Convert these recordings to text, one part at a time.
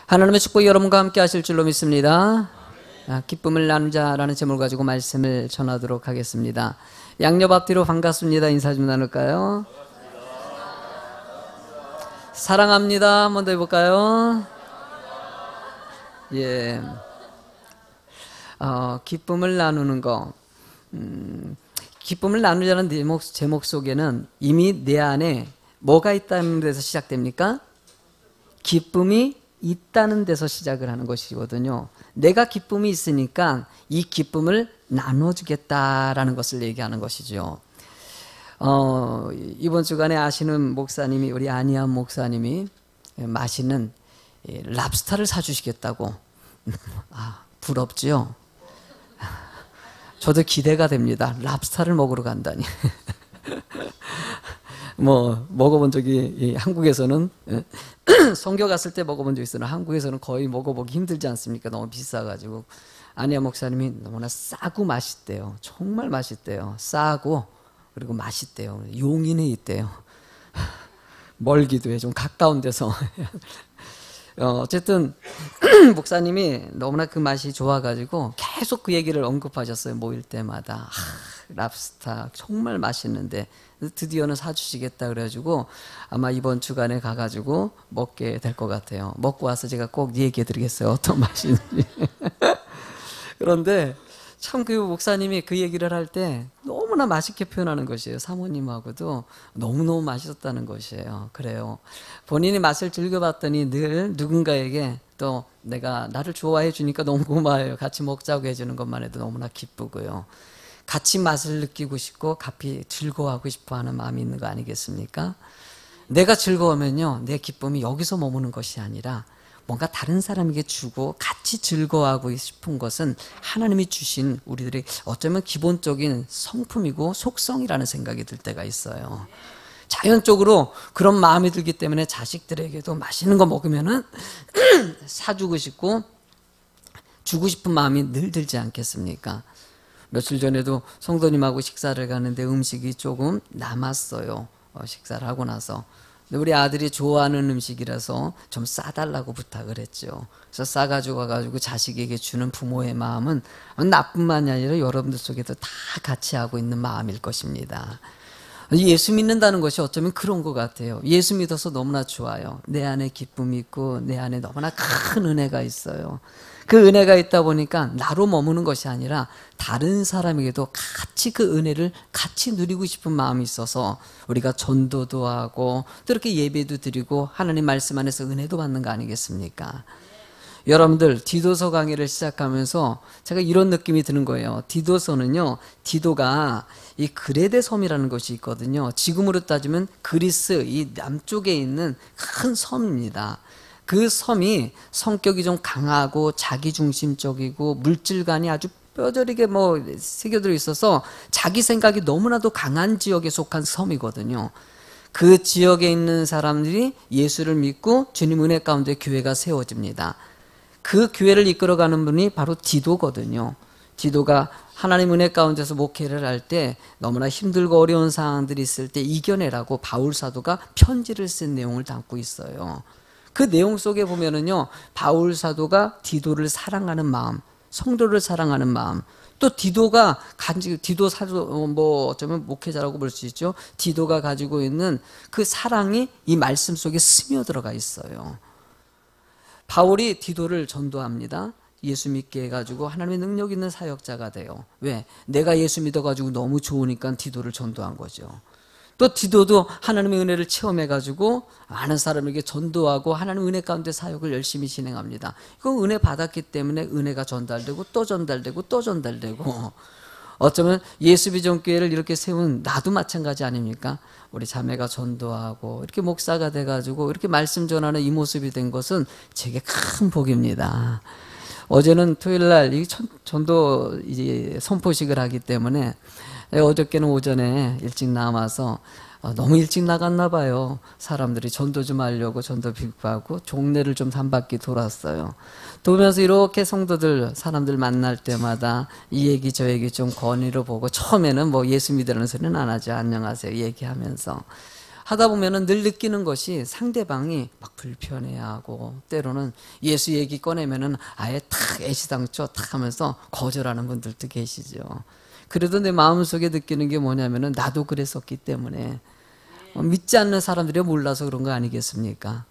하나님의 축복이 여러분과 함께 하실 줄로 믿습니다. 기쁨을 나누자라는 제목을 가지고 말씀을 전하도록 하겠습니다. 양옆 앞뒤로 반갑습니다. 인사 좀 나눌까요? 사랑합니다. 한 번 더 해볼까요? 예. 기쁨을 나누는 거. 기쁨을 나누자는 제목 속에는 이미 내 안에 뭐가 있다는 데서 시작됩니까? 기쁨이 있다는 데서 시작을 하는 것이거든요. 내가 기쁨이 있으니까 이 기쁨을 나눠주겠다라는 것을 얘기하는 것이죠. 이번 주간에 아시는 목사님이, 우리 안희한 목사님이 맛있는 랍스타를 사주시겠다고. 부럽지요? 저도 기대가 됩니다. 랍스타를 먹으러 간다니. 먹어본 적이 한국에서는 선교 갔을 때 먹어본 적이 있으나 한국에서는 거의 먹어보기 힘들지 않습니까? 너무 비싸가지고. 안희아 목사님이 너무나 싸고 맛있대요. 정말 맛있대요. 싸고 그리고 맛있대요. 용인에 있대요. 멀기도 해. 좀 가까운 데서. 어쨌든 목사님이 너무나 그 맛이 좋아가지고 계속 그 얘기를 언급하셨어요. 모일 때마다. 랍스타 정말 맛있는데 드디어는 사주시겠다 그래가지고 아마 이번 주간에 가가지고 먹게 될 것 같아요. 먹고 와서 제가 꼭 얘기해 드리겠어요. 어떤 맛인지. 그런데 참 그 목사님이 그 얘기를 할 때 너무나 맛있게 표현하는 것이에요. 사모님하고도 너무너무 맛있었다는 것이에요. 그래요. 본인이 맛을 즐겨봤더니 늘 누군가에게 또 내가 나를 좋아해 주니까 너무 고마워요. 같이 먹자고 해주는 것만 해도 너무나 기쁘고요. 같이 맛을 느끼고 싶고 같이 즐거워하고 싶어하는 마음이 있는 거 아니겠습니까? 내가 즐거우면요, 내 기쁨이 여기서 머무는 것이 아니라 뭔가 다른 사람에게 주고 같이 즐거워하고 싶은 것은 하나님이 주신 우리들의 어쩌면 기본적인 성품이고 속성이라는 생각이 들 때가 있어요. 자연적으로 그런 마음이 들기 때문에 자식들에게도 맛있는 거 먹으면은 사주고 싶고 주고 싶은 마음이 늘 들지 않겠습니까? 며칠 전에도 성도님하고 식사를 가는데 음식이 조금 남았어요. 식사를 하고 나서. 근데 우리 아들이 좋아하는 음식이라서 좀 싸달라고 부탁을 했죠. 그래서 싸가지고 가가지고 자식에게 주는 부모의 마음은 나뿐만이 아니라 여러분들 속에도 다 같이 하고 있는 마음일 것입니다. 예수 믿는다는 것이 어쩌면 그런 것 같아요. 예수 믿어서 너무나 좋아요. 내 안에 기쁨이 있고 내 안에 너무나 큰 은혜가 있어요. 그 은혜가 있다 보니까 나로 머무는 것이 아니라 다른 사람에게도 같이 그 은혜를 같이 누리고 싶은 마음이 있어서 우리가 전도도 하고 또 이렇게 예배도 드리고 하나님 말씀 안에서 은혜도 받는 거 아니겠습니까? 여러분들 디도서 강의를 시작하면서 제가 이런 느낌이 드는 거예요. 디도서는요, 디도가 이 그레데 섬이라는 것이 있거든요. 지금으로 따지면 그리스 이 남쪽에 있는 큰 섬입니다. 그 섬이 성격이 좀 강하고 자기중심적이고 물질관이 아주 뼈저리게 새겨들어 있어서 자기 생각이 너무나도 강한 지역에 속한 섬이거든요. 그 지역에 있는 사람들이 예수를 믿고 주님 은혜 가운데 교회가 세워집니다. 그 교회를 이끌어가는 분이 바로 디도거든요. 디도가 하나님 은혜 가운데서 목회를 할 때 너무나 힘들고 어려운 상황들이 있을 때 이겨내라고 바울 사도가 편지를 쓴 내용을 담고 있어요. 그 내용 속에 보면은요, 바울 사도가 디도를 사랑하는 마음, 성도를 사랑하는 마음, 또 디도가 디도 사도 어쩌면 목회자라고 볼 수 있죠. 디도가 가지고 있는 그 사랑이 이 말씀 속에 스며들어가 있어요. 바울이 디도를 전도합니다. 예수 믿게 해가지고 하나님의 능력 있는 사역자가 돼요. 왜? 내가 예수 믿어가지고 너무 좋으니까 디도를 전도한 거죠. 또 디도도 하나님의 은혜를 체험해가지고 많은 사람에게 전도하고 하나님의 은혜 가운데 사역을 열심히 진행합니다. 이거 은혜 받았기 때문에 은혜가 전달되고 또 전달되고 또 전달되고, 어쩌면 예수비전교회를 이렇게 세운 나도 마찬가지 아닙니까? 우리 자매가 전도하고 이렇게 목사가 돼가지고 이렇게 말씀 전하는 이 모습이 된 것은 제게 큰 복입니다. 어제는 토요일날 이 전도 이제 선포식을 하기 때문에 어저께는 오전에 일찍 나와서 너무 일찍 나갔나 봐요. 사람들이 전도 좀 하려고 전도 빅하고 종례를 좀 3바퀴 돌았어요. 돌면서 이렇게 성도들 사람들 만날 때마다 이 얘기 저 얘기 좀 권위로 보고, 처음에는 예수 믿으라는 소리는 안 하죠. 안녕하세요 얘기하면서 하다 보면은 늘 느끼는 것이 상대방이 막 불편해하고 때로는 예수 얘기 꺼내면은 아예 탁 애시당초 탁 하면서 거절하는 분들도 계시죠. 그래도 내 마음속에 느끼는 게 뭐냐면은 나도 그랬었기 때문에 믿지 않는 사람들이 몰라서 그런 거 아니겠습니까?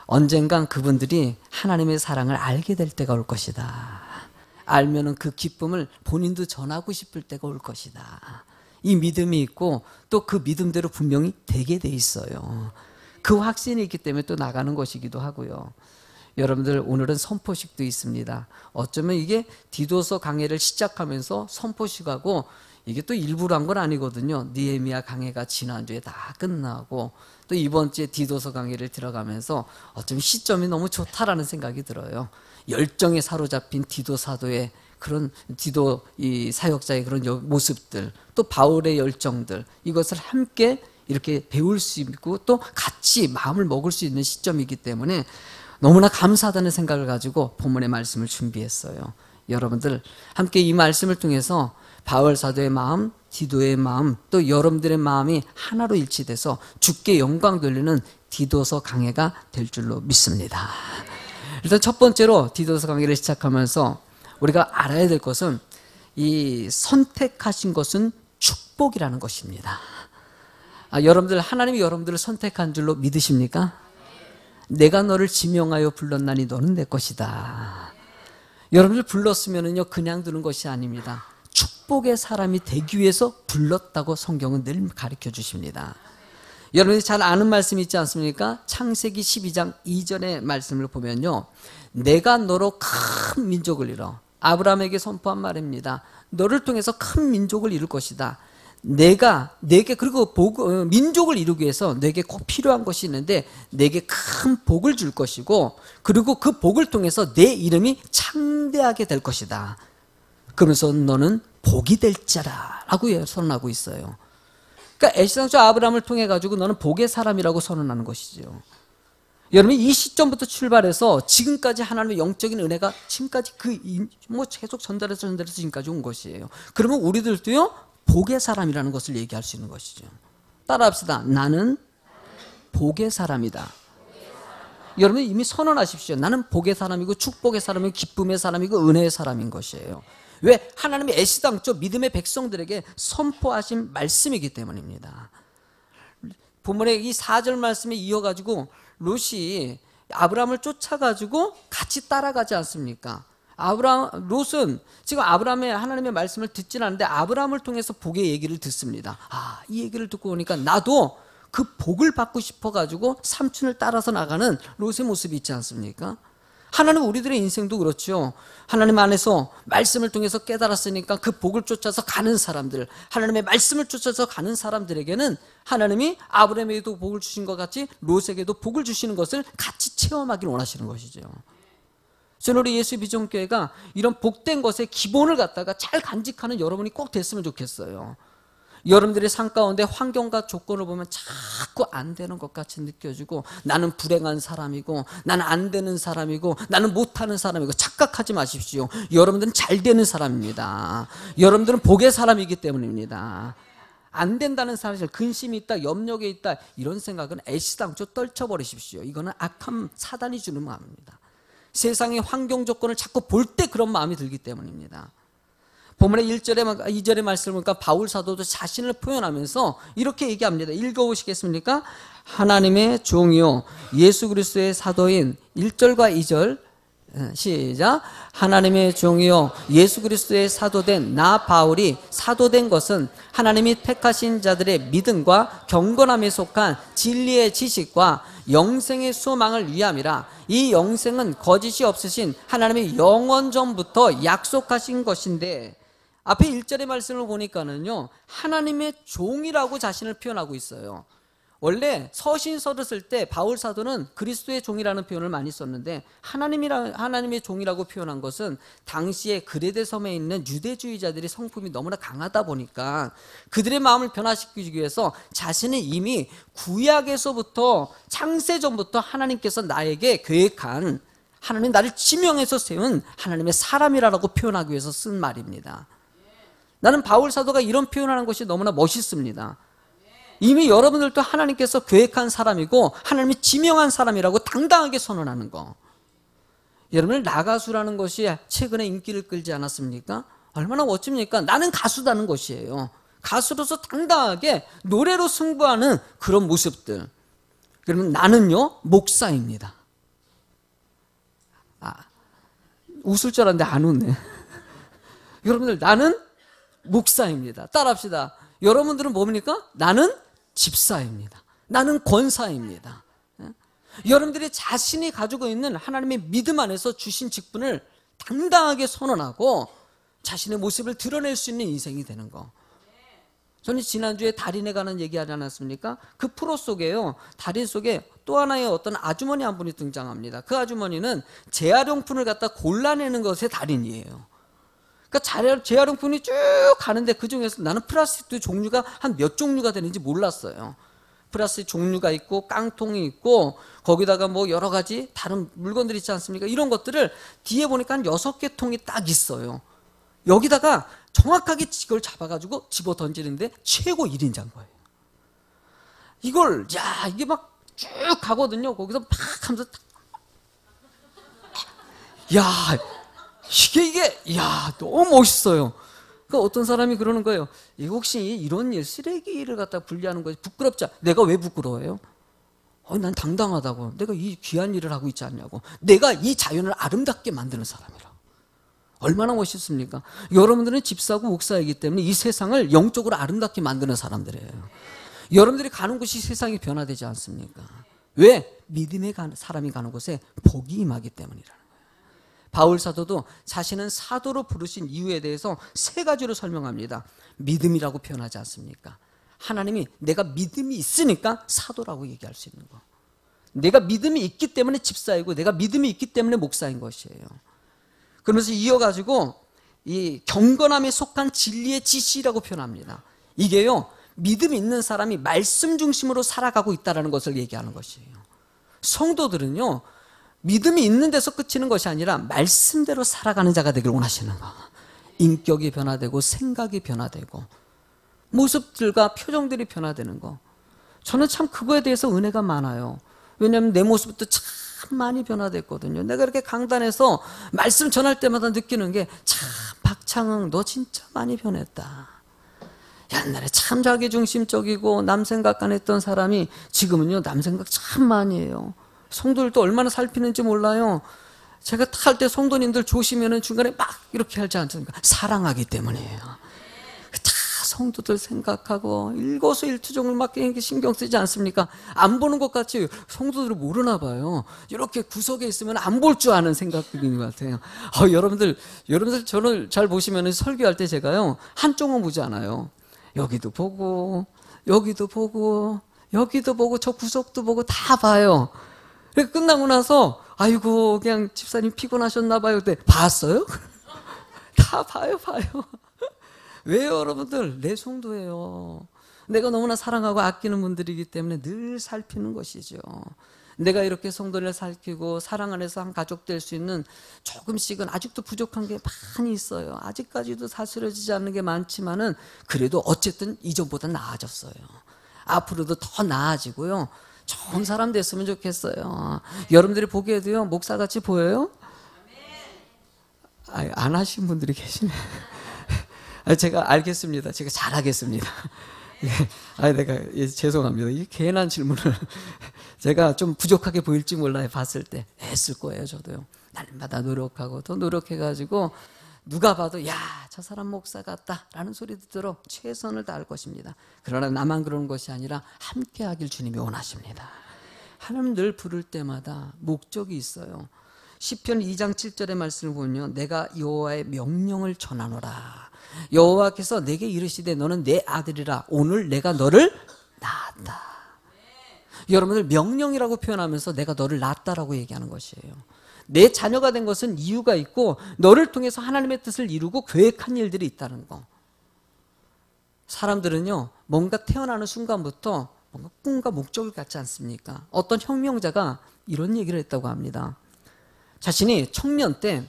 언젠간 그분들이 하나님의 사랑을 알게 될 때가 올 것이다. 알면은 그 기쁨을 본인도 전하고 싶을 때가 올 것이다. 이 믿음이 있고 또 그 믿음대로 분명히 되게 돼 있어요. 그 확신이 있기 때문에 또 나가는 것이기도 하고요. 여러분들 오늘은 선포식도 있습니다. 어쩌면 이게 디도서 강해를 시작하면서 선포식하고 이게 또 일부러 한 건 아니거든요. 느헤미야 강해가 지난주에 다 끝나고 또 이번 주에 디도서 강해를 들어가면서 어쩌면 시점이 너무 좋다라는 생각이 들어요. 열정에 사로잡힌 디도 사도의 그런 디도 이 사역자의 그런 모습들, 또 바울의 열정들, 이것을 함께 이렇게 배울 수 있고 또 같이 마음을 먹을 수 있는 시점이기 때문에 너무나 감사하다는 생각을 가지고 본문의 말씀을 준비했어요. 여러분들 함께 이 말씀을 통해서 바울 사도의 마음, 디도의 마음, 또 여러분들의 마음이 하나로 일치돼서 주께 영광 돌리는 디도서 강해가 될 줄로 믿습니다. 일단 첫 번째로 디도서 강해를 시작하면서 우리가 알아야 될 것은 이 선택하신 것은 축복이라는 것입니다. 여러분들 하나님이 여러분들을 선택한 줄로 믿으십니까? 내가 너를 지명하여 불렀나니 너는 내 것이다. 여러분들 불렀으면은요 그냥 두는 것이 아닙니다. 축복의 사람이 되기 위해서 불렀다고 성경은 늘 가르쳐 주십니다. 여러분이 잘 아는 말씀 있지 않습니까? 창세기 12장 2절의 말씀을 보면요, 내가 너로 큰 민족을 이뤄. 아브라함에게 선포한 말입니다. 너를 통해서 큰 민족을 이룰 것이다. 내가 내게 그리고 민족을 이루기 위해서 내게 꼭 필요한 것이 있는데 내게 큰 복을 줄 것이고 그리고 그 복을 통해서 내 이름이 창대하게 될 것이다. 그러면서 너는 복이 될 자라라고 선언하고 있어요. 그러니까 애시당초 아브라함을 통해 가지고 너는 복의 사람이라고 선언하는 것이죠. 여러분 이 시점부터 출발해서 지금까지 하나님의 영적인 은혜가 지금까지 계속 전달해서 지금까지 온 것이에요. 그러면 우리들도요 복의 사람이라는 것을 얘기할 수 있는 것이죠. 따라합시다. 나는 복의 사람이다. 여러분 이미 선언하십시오. 나는 복의 사람이고 축복의 사람이고 기쁨의 사람이고 은혜의 사람인 것이에요. 왜? 하나님이 애시당초 믿음의 백성들에게 선포하신 말씀이기 때문입니다. 본문의 이 4절 말씀에 이어가지고 롯이 아브라함을 쫓아가지고 같이 따라가지 않습니까? 롯은 지금 아브라함의 하나님의 말씀을 듣진 않는데 아브라함을 통해서 복의 얘기를 듣습니다. 이 얘기를 듣고 보니까 나도 그 복을 받고 싶어가지고 삼촌을 따라서 나가는 롯의 모습이 있지 않습니까? 하나님은 우리들의 인생도 그렇죠. 하나님 안에서 말씀을 통해서 깨달았으니까 그 복을 쫓아서 가는 사람들, 하나님의 말씀을 쫓아서 가는 사람들에게는 하나님이 아브라함에게도 복을 주신 것 같이 롯에게도 복을 주시는 것을 같이 체험하기를 원하시는 것이죠. 저는 우리 예수 비전교회가 이런 복된 것의 기본을 갖다가 잘 간직하는 여러분이 꼭 됐으면 좋겠어요. 여러분들의 삶 가운데 환경과 조건을 보면 자꾸 안 되는 것 같이 느껴지고 나는 불행한 사람이고 나는 안 되는 사람이고 나는 못하는 사람이고 착각하지 마십시오. 여러분들은 잘 되는 사람입니다. 여러분들은 복의 사람이기 때문입니다. 안 된다는 사실, 근심이 있다, 염려가 있다 이런 생각은 애시당초 떨쳐버리십시오. 이거는 악한 사단이 주는 마음입니다. 세상의 환경 조건을 자꾸 볼 때 그런 마음이 들기 때문입니다. 본문의 1절에 2절의 말씀을 보니까 바울 사도도 자신을 표현하면서 이렇게 얘기합니다. 읽어보시겠습니까? 하나님의 종이요 예수 그리스도의 사도인 1절과 2절 시작. 하나님의 종이요 예수 그리스도의 사도된 나 바울이 사도된 것은 하나님이 택하신 자들의 믿음과 경건함에 속한 진리의 지식과 영생의 소망을 위함이라. 이 영생은 거짓이 없으신 하나님의 영원 전부터 약속하신 것인데, 앞에 1절의 말씀을 보니까는요 하나님의 종이라고 자신을 표현하고 있어요. 원래 서신서를 쓸 때 바울 사도는 그리스도의 종이라는 표현을 많이 썼는데 하나님의 종이라고 표현한 것은 당시에 그레데 섬에 있는 유대주의자들이 성품이 너무나 강하다 보니까 그들의 마음을 변화시키기 위해서 자신은 이미 구약에서부터 창세전부터 하나님께서 나에게 계획한, 하나님 나를 지명해서 세운 하나님의 사람이라고 표현하기 위해서 쓴 말입니다. 나는 바울 사도가 이런 표현하는 것이 너무나 멋있습니다. 이미 여러분들도 하나님께서 계획한 사람이고 하나님이 지명한 사람이라고 당당하게 선언하는 거. 여러분, 나가수라는 것이 최근에 인기를 끌지 않았습니까? 얼마나 멋집니까? 나는 가수다는 것이에요. 가수로서 당당하게 노래로 승부하는 그런 모습들. 그러면 나는요, 목사입니다. 웃을 줄 알았는데 안 웃네. 여러분들, 나는 목사입니다. 따라합시다. 여러분들은 뭡니까? 나는 집사입니다. 나는 권사입니다. 여러분들이 자신이 가지고 있는 하나님의 믿음 안에서 주신 직분을 당당하게 선언하고 자신의 모습을 드러낼 수 있는 인생이 되는 거. 저는 지난주에 달인에 관한 얘기하지 않았습니까? 그 프로 속에요, 달인 속에 또 하나의 어떤 아주머니 한 분이 등장합니다. 그 아주머니는 재활용품을 갖다 골라내는 것의 달인이에요. 그러니까 재활용품이 쭉 가는데 그 중에서 나는 플라스틱도 종류가 한 몇 종류가 되는지 몰랐어요. 플라스틱 종류가 있고 깡통이 있고 거기다가 뭐 여러 가지 다른 물건들이 있지 않습니까? 이런 것들을 뒤에 보니까 한 6개 통이 딱 있어요. 여기다가 정확하게 이걸 잡아가지고 집어 던지는데 최고 1인자인 거예요. 이걸 이게 막 쭉 가거든요. 거기서 막 하면서 이게 너무 멋있어요. 그러니까 어떤 사람이 그러는 거예요. 혹시 이런 일, 쓰레기를 갖다 분리하는 것이 부끄럽지? 내가 왜 부끄러워요? 난 당당하다고. 내가 이 귀한 일을 하고 있지 않냐고. 내가 이 자연을 아름답게 만드는 사람이라. 얼마나 멋있습니까? 여러분들은 집사고 목사이기 때문에 이 세상을 영적으로 아름답게 만드는 사람들이에요. 여러분들이 가는 곳이 세상이 변화되지 않습니까? 왜? 믿음의 사람이 가는 곳에 복이 임하기 때문이라는 거예요. 바울 사도도 자신은 사도로 부르신 이유에 대해서 3가지로 설명합니다. 믿음이라고 표현하지 않습니까? 하나님이 내가 믿음이 있으니까 사도라고 얘기할 수 있는 거. 내가 믿음이 있기 때문에 집사이고 내가 믿음이 있기 때문에 목사인 것이에요. 그러면서 이어가지고 이 경건함에 속한 진리의 지시라고 표현합니다. 이게요, 믿음이 있는 사람이 말씀 중심으로 살아가고 있다는 것을 얘기하는 것이에요. 성도들은요, 믿음이 있는 데서 그치는 것이 아니라 말씀대로 살아가는 자가 되길 원하시는 거. 인격이 변화되고 생각이 변화되고 모습들과 표정들이 변화되는 거. 저는 참 그거에 대해서 은혜가 많아요. 왜냐하면 내 모습도 참 많이 변화됐거든요. 내가 이렇게 강단에서 말씀 전할 때마다 느끼는 게 참 박창흥 너 진짜 많이 변했다. 옛날에 참 자기중심적이고 남 생각 안 했던 사람이 지금은요 남 생각 참 많이 해요. 성도들도 얼마나 살피는지 몰라요. 제가 탈 때 성도님들 조심하면 중간에 막 이렇게 하지 않습니까? 사랑하기 때문이에요. 다 성도들 생각하고 일거수일투족을 막 신경 쓰지 않습니까? 안 보는 것 같이 성도들은 모르나 봐요. 이렇게 구석에 있으면 안 볼 줄 아는 생각들인 것 같아요. 여러분들 저를 잘 보시면 설교할 때 제가요 한쪽만 보지 않아요. 여기도 보고 여기도 보고 여기도 보고 저 구석도 보고 다 봐요. 끝나고 나서 아이고 그냥 집사님 피곤하셨나 봐요. 그때 봤어요? 다 봐요. 왜요 여러분들? 내 성도예요. 내가 너무나 사랑하고 아끼는 분들이기 때문에 늘 살피는 것이죠. 내가 이렇게 성도를 살피고 사랑 안에서 한 가족 될 수 있는 조금씩은 아직도 부족한 게 많이 있어요. 아직까지도 다스려지지 않는 게 많지만은 그래도 어쨌든 이전보다 나아졌어요. 앞으로도 더 나아지고요. 좋은 사람 됐으면 좋겠어요. 여러분들이 보기에도요 목사같이 보여요? 안 하신 분들이 계시네. 제가 알겠습니다. 제가 잘하겠습니다. 내가 죄송합니다. 이 괜한 질문을 제가 좀 부족하게 보일지 몰라요. 봤을 때 애쓸 거예요. 저도요. 날마다 노력하고 더 노력해가지고 누가 봐도 야, 저 사람 목사 같다라는 소리 듣도록 최선을 다할 것입니다. 그러나 나만 그러는 것이 아니라 함께 하길 주님이 원하십니다. 하나님 늘 부를 때마다 목적이 있어요. 시편 2장 7절의 말씀을 보면 내가 여호와의 명령을 전하노라. 여호와께서 내게 이르시되 너는 내 아들이라 오늘 내가 너를 낳았다. 여러분들 명령이라고 표현하면서 내가 너를 낳았다라고 얘기하는 것이에요. 내 자녀가 된 것은 이유가 있고 너를 통해서 하나님의 뜻을 이루고 계획한 일들이 있다는 거. 사람들은요 뭔가 태어나는 순간부터 뭔가 꿈과 목적을 갖지 않습니까? 어떤 혁명자가 이런 얘기를 했다고 합니다. 자신이 청년 때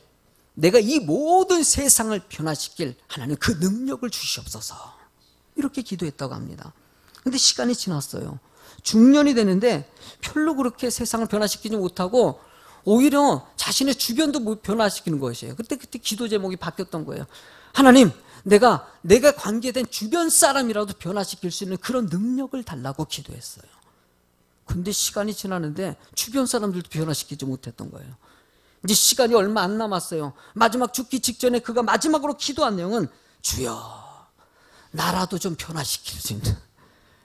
내가 이 모든 세상을 변화시킬 하나님 그 능력을 주시옵소서 이렇게 기도했다고 합니다. 근데 시간이 지났어요. 중년이 되는데 별로 그렇게 세상을 변화시키지 못하고 오히려 자신의 주변도 변화시키는 것이에요. 그때 기도 제목이 바뀌었던 거예요. 하나님, 내가 관계된 주변 사람이라도 변화시킬 수 있는 그런 능력을 달라고 기도했어요. 근데 시간이 지나는데 주변 사람들도 변화시키지 못했던 거예요. 이제 시간이 얼마 안 남았어요. 마지막 죽기 직전에 그가 마지막으로 기도한 내용은 주여, 나라도 좀 변화시킬 수 있는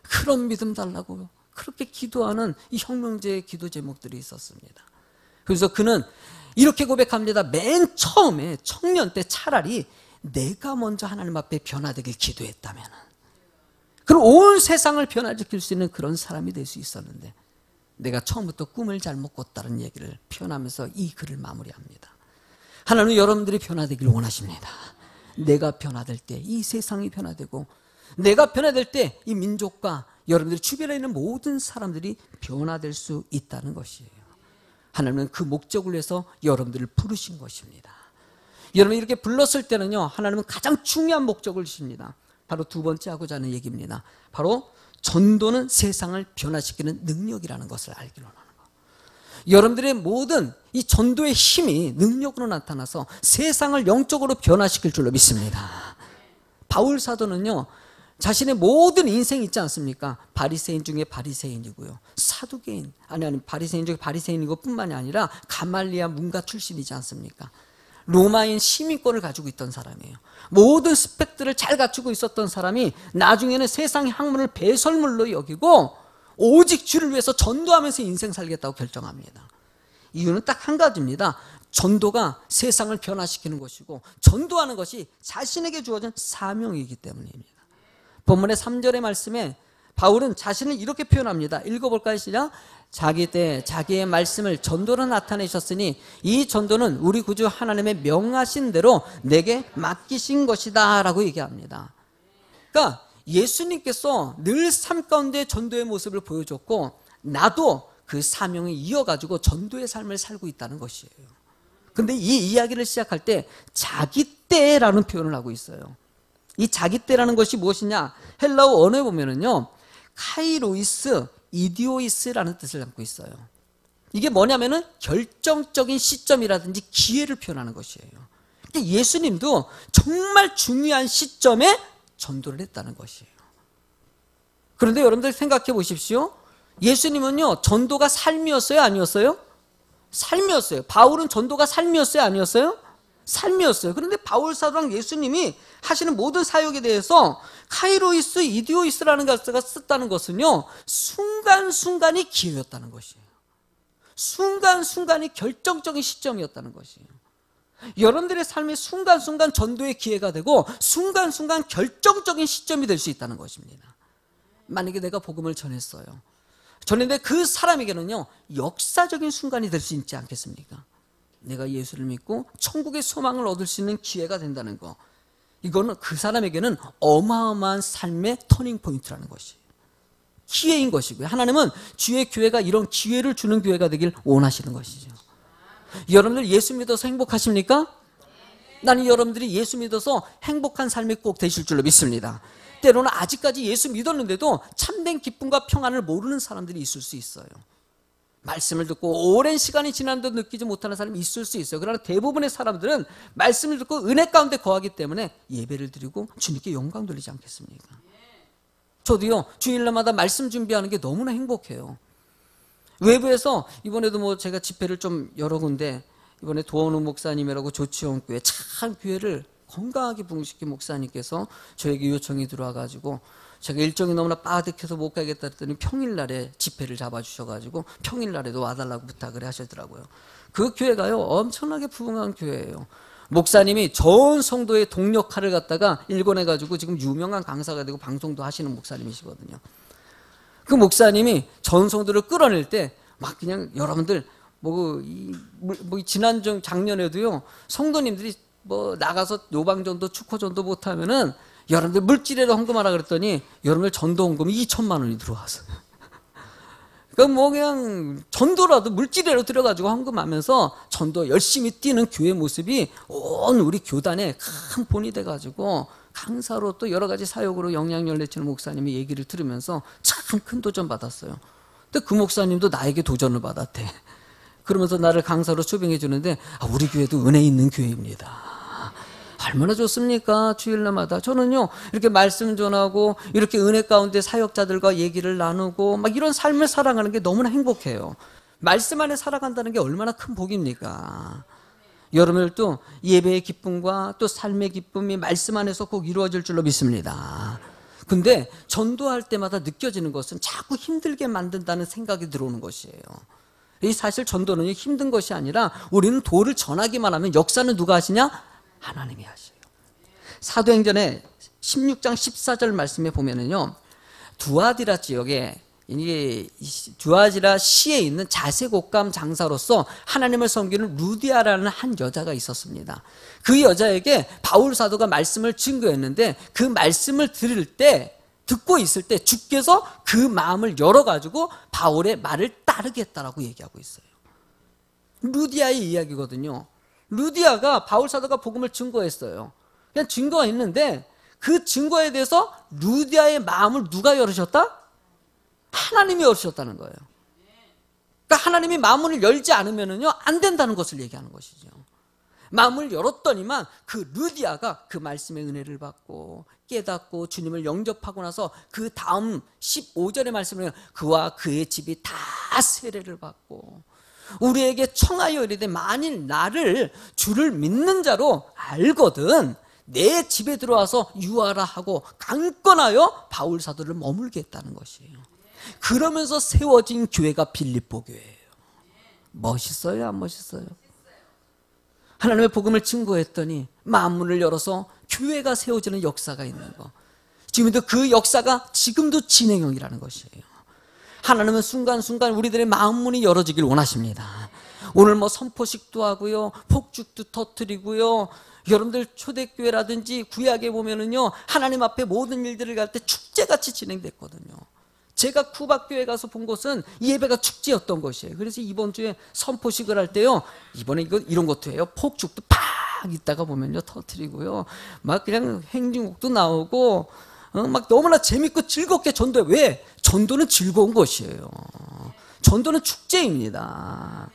그런 믿음 달라고 그렇게 기도하는 이 혁명제의 기도 제목들이 있었습니다. 그래서 그는 이렇게 고백합니다. 맨 처음에 청년 때 차라리 내가 먼저 하나님 앞에 변화되길 기도했다면, 그럼 온 세상을 변화시킬 수 있는 그런 사람이 될 수 있었는데, 내가 처음부터 꿈을 잘못 꿨다는 얘기를 표현하면서 이 글을 마무리합니다. 하나님은 여러분들이 변화되길 원하십니다. 내가 변화될 때 이 세상이 변화되고, 내가 변화될 때 이 민족과 여러분들 주변에 있는 모든 사람들이 변화될 수 있다는 것이에요. 하나님은 그 목적을 위해서 여러분들을 부르신 것입니다. 여러분 이렇게 불렀을 때는요, 하나님은 가장 중요한 목적을 주십니다. 바로 두 번째 하고자 하는 얘기입니다. 바로 전도는 세상을 변화시키는 능력이라는 것을 알기로 하는 것. 여러분들의 모든 이 전도의 힘이 능력으로 나타나서 세상을 영적으로 변화시킬 줄로 믿습니다. 바울 사도는요, 자신의 모든 인생이 있지 않습니까? 바리새인 중에 바리새인이고요, 사두개인, 아니 바리새인 중에 바리새인이고 뿐만이 아니라 가말리아 문가 출신이지 않습니까? 로마인 시민권을 가지고 있던 사람이에요. 모든 스펙들을 잘 갖추고 있었던 사람이 나중에는 세상의 학문을 배설물로 여기고 오직 주를 위해서 전도하면서 인생 살겠다고 결정합니다. 이유는 딱 한 가지입니다. 전도가 세상을 변화시키는 것이고, 전도하는 것이 자신에게 주어진 사명이기 때문입니다. 본문의 3절의 말씀에 바울은 자신을 이렇게 표현합니다. 읽어볼까요? 시작. 자기 때 자기의 말씀을 전도로 나타내셨으니 이 전도는 우리 구주 하나님의 명하신 대로 내게 맡기신 것이다 라고 얘기합니다. 그러니까 예수님께서 늘 삶 가운데 전도의 모습을 보여줬고, 나도 그 사명을 이어가지고 전도의 삶을 살고 있다는 것이에요. 근데 이 이야기를 시작할 때 자기 때라는 표현을 하고 있어요. 이 자기 때라는 것이 무엇이냐? 헬라어 언어에 보면은요, 카이로이스, 이디오이스라는 뜻을 담고 있어요. 이게 뭐냐면은 결정적인 시점이라든지 기회를 표현하는 것이에요. 그러니까 예수님도 정말 중요한 시점에 전도를 했다는 것이에요. 그런데 여러분들 생각해 보십시오. 예수님은요, 전도가 삶이었어요, 아니었어요? 삶이었어요. 바울은 전도가 삶이었어요, 아니었어요? 삶이었어요. 그런데 바울 사도랑 예수님이 하시는 모든 사역에 대해서 카이로이스, 이디오이스라는 가스가 썼다는 것은요, 순간순간이 기회였다는 것이에요. 순간순간이 결정적인 시점이었다는 것이에요. 여러분들의 삶의 순간순간 전도의 기회가 되고, 순간순간 결정적인 시점이 될 수 있다는 것입니다. 만약에 내가 복음을 전했어요. 전했는데 그 사람에게는요, 역사적인 순간이 될 수 있지 않겠습니까? 내가 예수를 믿고 천국의 소망을 얻을 수 있는 기회가 된다는 거, 이거는 그 사람에게는 어마어마한 삶의 터닝포인트라는 것이에요. 기회인 것이고요. 하나님은 주의 교회가 이런 기회를 주는 교회가 되길 원하시는 것이죠. 여러분들 예수 믿어서 행복하십니까? 나는 여러분들이 예수 믿어서 행복한 삶이 꼭 되실 줄로 믿습니다. 때로는 아직까지 예수 믿었는데도 참된 기쁨과 평안을 모르는 사람들이 있을 수 있어요. 말씀을 듣고 오랜 시간이 지났는데도 느끼지 못하는 사람이 있을 수 있어요. 그러나 대부분의 사람들은 말씀을 듣고 은혜 가운데 거하기 때문에 예배를 드리고 주님께 영광 돌리지 않겠습니까? 저도요, 주일날마다 말씀 준비하는 게 너무나 행복해요. 외부에서 이번에도 뭐 제가 집회를 좀 여러 군데, 이번에 도원우 목사님이라고 조치원 교회, 참 교회를 건강하게 부흥시킨 목사님께서 저에게 요청이 들어와가지고, 제가 일정이 너무나 빠득해서 못 가겠다 했더니 평일날에 집회를 잡아주셔가지고 평일날에도 와달라고 부탁을 하시더라고요. 그 교회가요, 엄청나게 부흥한 교회예요. 목사님이 전 성도의 동력화를 갖다가 일궈내가지고 지금 유명한 강사가 되고 방송도 하시는 목사님이시거든요. 그 목사님이 전 성도를 끌어낼 때 막 그냥 여러분들 지난 작년에도요, 성도님들이 뭐 나가서 요방전도 축호전도 못하면은 여러분들 물질에도 헌금하라 그랬더니 여러분들 전도 헌금이 2천만 원이 들어왔어요. 그러니까 뭐 그냥 전도라도 물질에로 들여가지고 헌금하면서 전도 열심히 뛰는 교회 모습이 온 우리 교단에 큰 본이 돼가지고 강사로 또 여러 가지 사역으로 영향력 내치는 목사님의 얘기를 들으면서 참 큰 도전 받았어요. 근데 그 목사님도 나에게 도전을 받았대. 그러면서 나를 강사로 초빙해 주는데 우리 교회도 은혜 있는 교회입니다. 얼마나 좋습니까? 주일날마다 저는요 이렇게 말씀 전하고 이렇게 은혜 가운데 사역자들과 얘기를 나누고 막 이런 삶을 살아가는 게 너무나 행복해요. 말씀 안에 살아간다는 게 얼마나 큰 복입니까? 여러분들도 예배의 기쁨과 또 삶의 기쁨이 말씀 안에서 꼭 이루어질 줄로 믿습니다. 근데 전도할 때마다 느껴지는 것은 자꾸 힘들게 만든다는 생각이 들어오는 것이에요. 이 사실 전도는 힘든 것이 아니라 우리는 도를 전하기만 하면 역사는 누가 하시냐? 하나님이 하셔요. 사도행전의 16장 14절 말씀에 보면은요, 두아디라 지역에 이게 두아디라 시에 있는 자색옥감 장사로서 하나님을 섬기는 루디아라는 한 여자가 있었습니다. 그 여자에게 바울 사도가 말씀을 증거했는데 그 말씀을 듣고 있을 때 주께서 그 마음을 열어가지고 바울의 말을 따르겠다라고 얘기하고 있어요. 루디아의 이야기거든요. 루디아가 바울 사도가 복음을 증거했어요. 그냥 증거했는데 그 증거에 대해서 루디아의 마음을 누가 열으셨다? 하나님이 열으셨다는 거예요. 그러니까 하나님이 마음을 열지 않으면은요 안 된다는 것을 얘기하는 것이죠. 마음을 열었더니만 그 루디아가 그 말씀의 은혜를 받고 깨닫고 주님을 영접하고 나서 그 다음 15절의 말씀을 그와 그의 집이 다 세례를 받고 우리에게 청하여 이르되 만일 나를 주를 믿는 자로 알거든 내 집에 들어와서 유하라 하고 강권하여 바울 사도를 머물게 했다는 것이에요. 그러면서 세워진 교회가 빌립보 교회예요. 멋있어요, 안 멋있어요? 하나님의 복음을 증거했더니 만문을 열어서 교회가 세워지는 역사가 있는 거. 지금도 그 역사가 지금도 진행형이라는 것이에요. 하나님은 순간순간 우리들의 마음문이 열어지길 원하십니다. 오늘 선포식도 하고요, 폭죽도 터뜨리고요. 여러분들 초대교회라든지 구약에 보면은요, 하나님 앞에 모든 일들을 갈 때 축제같이 진행됐거든요. 제가 쿠바교회 가서 본 곳은 예배가 축제였던 것이에요. 그래서 이번 주에 선포식을 할 때요, 이번에 이런 것도 해요. 폭죽도 팍 있다가 보면요, 터뜨리고요. 막 그냥 행진곡도 나오고, 막 너무나 재밌고 즐겁게 전도해. 왜? 전도는 즐거운 것이에요. 전도는 축제입니다.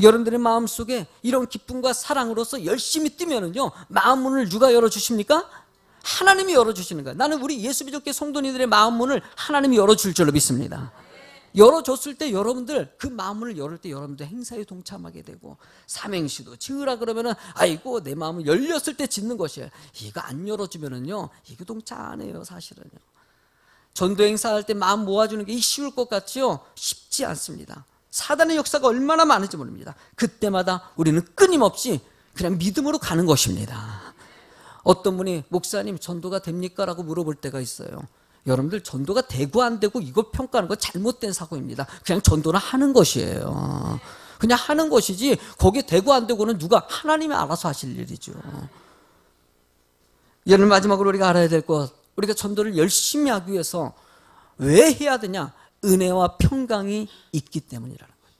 여러분들의 마음속에 이런 기쁨과 사랑으로서 열심히 뛰면은요, 마음문을 누가 열어주십니까? 하나님이 열어주시는 거예요. 나는 우리 예수비족계 성도님들의 마음문을 하나님이 열어줄 줄로 믿습니다. 열어줬을 때 여러분들 그 마음문을 열을 때 여러분들 행사에 동참하게 되고 삼행시도 지으라 그러면은 아이고 내 마음을 열렸을 때 짓는 것이에요. 이거 안 열어주면은요 이거 동참 안 해요. 사실은요. 전도 행사할 때 마음 모아주는 게 쉬울 것 같지요? 쉽지 않습니다. 사단의 역사가 얼마나 많은지 모릅니다. 그때마다 우리는 끊임없이 그냥 믿음으로 가는 것입니다. 어떤 분이 목사님 전도가 됩니까? 라고 물어볼 때가 있어요. 여러분들 전도가 되고 안 되고 이걸 평가하는 건 잘못된 사고입니다. 그냥 전도는 하는 것이에요. 그냥 하는 것이지 거기에 되고 안 되고는 누가 하나님이 알아서 하실 일이죠. 여러분 마지막으로 우리가 알아야 될 것, 우리가 전도를 열심히 하기 위해서 왜 해야 되냐? 은혜와 평강이 있기 때문이라는 거예요.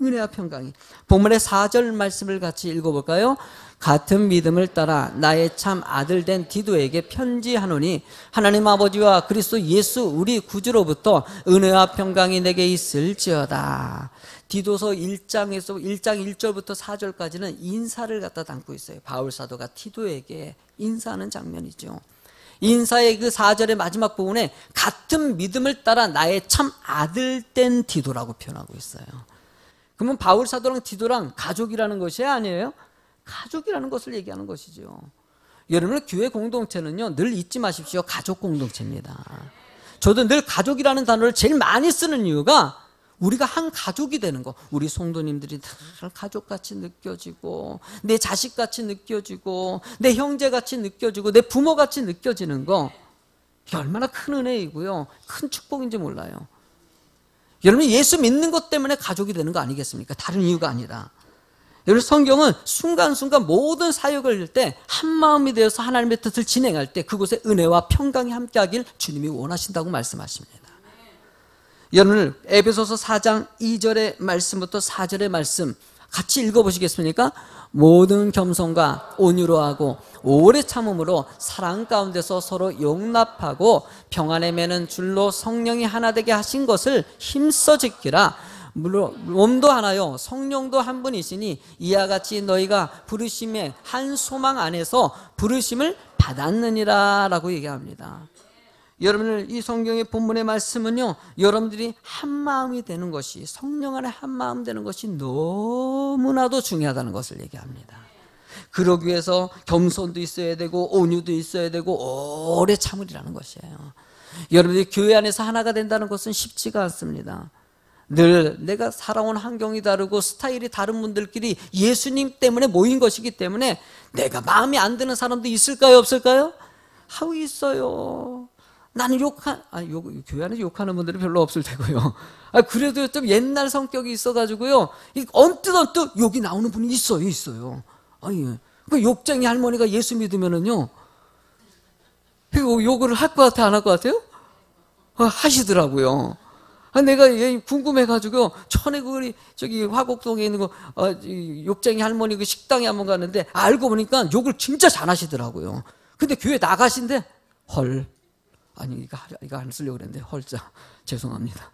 은혜와 평강이. 본문의 4절 말씀을 같이 읽어볼까요? 같은 믿음을 따라 나의 참 아들 된 디도에게 편지하노니 하나님 아버지와 그리스도 예수 우리 구주로부터 은혜와 평강이 내게 있을지어다. 디도서 1장에서 1장 1절부터 4절까지는 인사를 갖다 담고 있어요. 바울 사도가 디도에게 인사하는 장면이죠. 인사의 그 4절의 마지막 부분에 같은 믿음을 따라 나의 참 아들 된 디도라고 표현하고 있어요. 그러면 바울 사도랑 디도랑 가족이라는 것이 아니에요? 가족이라는 것을 얘기하는 것이죠. 여러분 교회 공동체는요 늘 잊지 마십시오. 가족 공동체입니다. 저도 늘 가족이라는 단어를 제일 많이 쓰는 이유가 우리가 한 가족이 되는 거. 우리 성도님들이 다 가족같이 느껴지고 내 자식같이 느껴지고 내 형제같이 느껴지고 내 부모같이 느껴지는 거, 이게 얼마나 큰 은혜이고요 큰 축복인지 몰라요. 여러분 예수 믿는 것 때문에 가족이 되는 거 아니겠습니까? 다른 이유가 아니라. 여러분 성경은 순간순간 모든 사역을 할 때 한마음이 되어서 하나님의 뜻을 진행할 때 그곳에 은혜와 평강이 함께하길 주님이 원하신다고 말씀하십니다. 여러분 에베소서 4장 2절의 말씀부터 4절의 말씀 같이 읽어보시겠습니까? 모든 겸손과 온유로 하고 오래 참음으로 사랑 가운데서 서로 용납하고 평안에 매는 줄로 성령이 하나 되게 하신 것을 힘써 지키라. 물론 몸도 하나요 성령도 한 분이시니 이와 같이 너희가 부르심의 한 소망 안에서 부르심을 받았느니라 라고 얘기합니다. 여러분들 이 성경의 본문의 말씀은요, 여러분들이 한 마음이 되는 것이, 성령 안에 한 마음 되는 것이 너무나도 중요하다는 것을 얘기합니다. 그러기 위해서 겸손도 있어야 되고 온유도 있어야 되고 오래 참으리라는 것이에요. 여러분들이 교회 안에서 하나가 된다는 것은 쉽지가 않습니다. 늘 내가 살아온 환경이 다르고 스타일이 다른 분들끼리 예수님 때문에 모인 것이기 때문에 내가 마음에 안 드는 사람도 있을까요, 없을까요? 하고 있어요. 나는 교회 안에 욕하는 분들이 별로 없을 테고요. 그래도 좀 옛날 성격이 있어가지고요, 언뜻 욕이 나오는 분이 있어요. 그 욕쟁이 할머니가 예수 믿으면은요, 욕을 할 것 같아, 안 할 것 같아요? 하시더라고요. 내가 궁금해가지고 전에 저기 화곡동에 있는 욕쟁이 할머니 그 식당에 한번 갔는데 알고 보니까 욕을 진짜 잘하시더라고요. 근데 교회 나가신데 헐. 아니 이거 안 쓰려고 그랬는데 헐자 죄송합니다.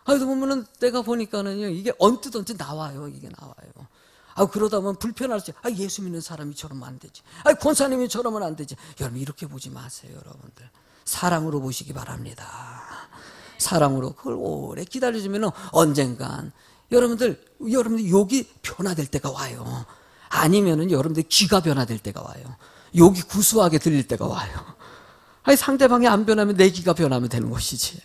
그래서 보면은 내가 보니까는요 이게 언뜻 나와요. 이게 나와요. 그러다 보면 불편할 수. 예수 믿는 사람이 저러면 안 되지. 권사님이 저러면 안 되지. 여러분 이렇게 보지 마세요, 여러분들. 사랑으로 보시기 바랍니다. 사랑으로 그걸 오래 기다려주면은 언젠간 여러분들 욕이 변화될 때가 와요. 아니면은 여러분들 귀가 변화될 때가 와요. 욕이 구수하게 들릴 때가 와요. 상대방이 안 변하면 내 귀가 변하면 되는 것이지.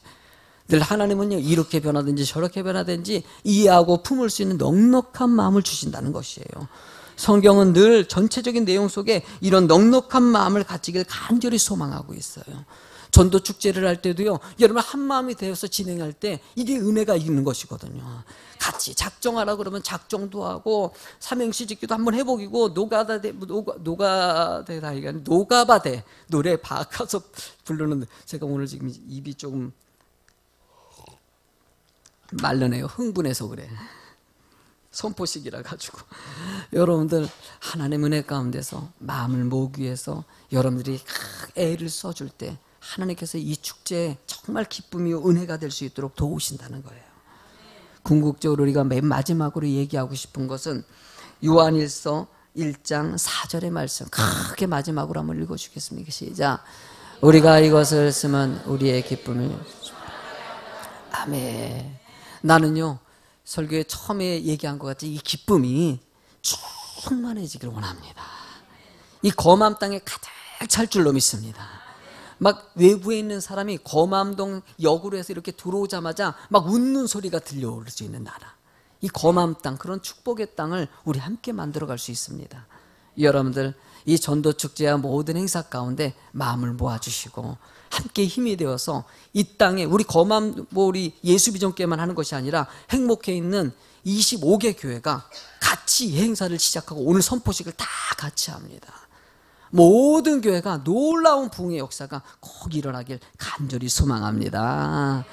늘 하나님은요 이렇게 변하든지 저렇게 변하든지 이해하고 품을 수 있는 넉넉한 마음을 주신다는 것이에요. 성경은 늘 전체적인 내용 속에 이런 넉넉한 마음을 갖기를 간절히 소망하고 있어요. 전도 축제를 할 때도요, 여러분 한 마음이 되어서 진행할 때 이게 은혜가 있는 것이거든요. 같이 작정하라 그러면 작정도 하고 삼행시 짓기도 한번 해보기고 노가바대 노래 바꿔서 부르는데 제가 오늘 지금 입이 조금 말르네요. 흥분해서 그래. 선포식이라 가지고 여러분들 하나님 은혜 가운데서 마음을 모으기 위해서 여러분들이 애를 써줄 때 하나님께서 이 축제에 정말 기쁨이요 은혜가 될 수 있도록 도우신다는 거예요. 궁극적으로 우리가 맨 마지막으로 얘기하고 싶은 것은 요한일서 1장 4절의 말씀 크게 마지막으로 한번 읽어주겠습니다. 시작. 우리가 이것을 쓰면 우리의 기쁨을. 아멘. 나는요 설교에 처음에 얘기한 것 같이 이 기쁨이 충만해지길 원합니다. 이 거맘 땅에 가득 찰 줄로 믿습니다. 막 외부에 있는 사람이 거맘동 역으로 해서 이렇게 들어오자마자 막 웃는 소리가 들려올 수 있는 나라, 이 거맘 땅, 그런 축복의 땅을 우리 함께 만들어갈 수 있습니다. 여러분들 이 전도축제와 모든 행사 가운데 마음을 모아주시고 함께 힘이 되어서 이 땅에 우리 거맘 우리 예수비전교회만 하는 것이 아니라 행복해 있는 25개 교회가 같이 이 행사를 시작하고 오늘 선포식을 다 같이 합니다. 모든 교회가 놀라운 부흥의 역사가 꼭 일어나길 간절히 소망합니다.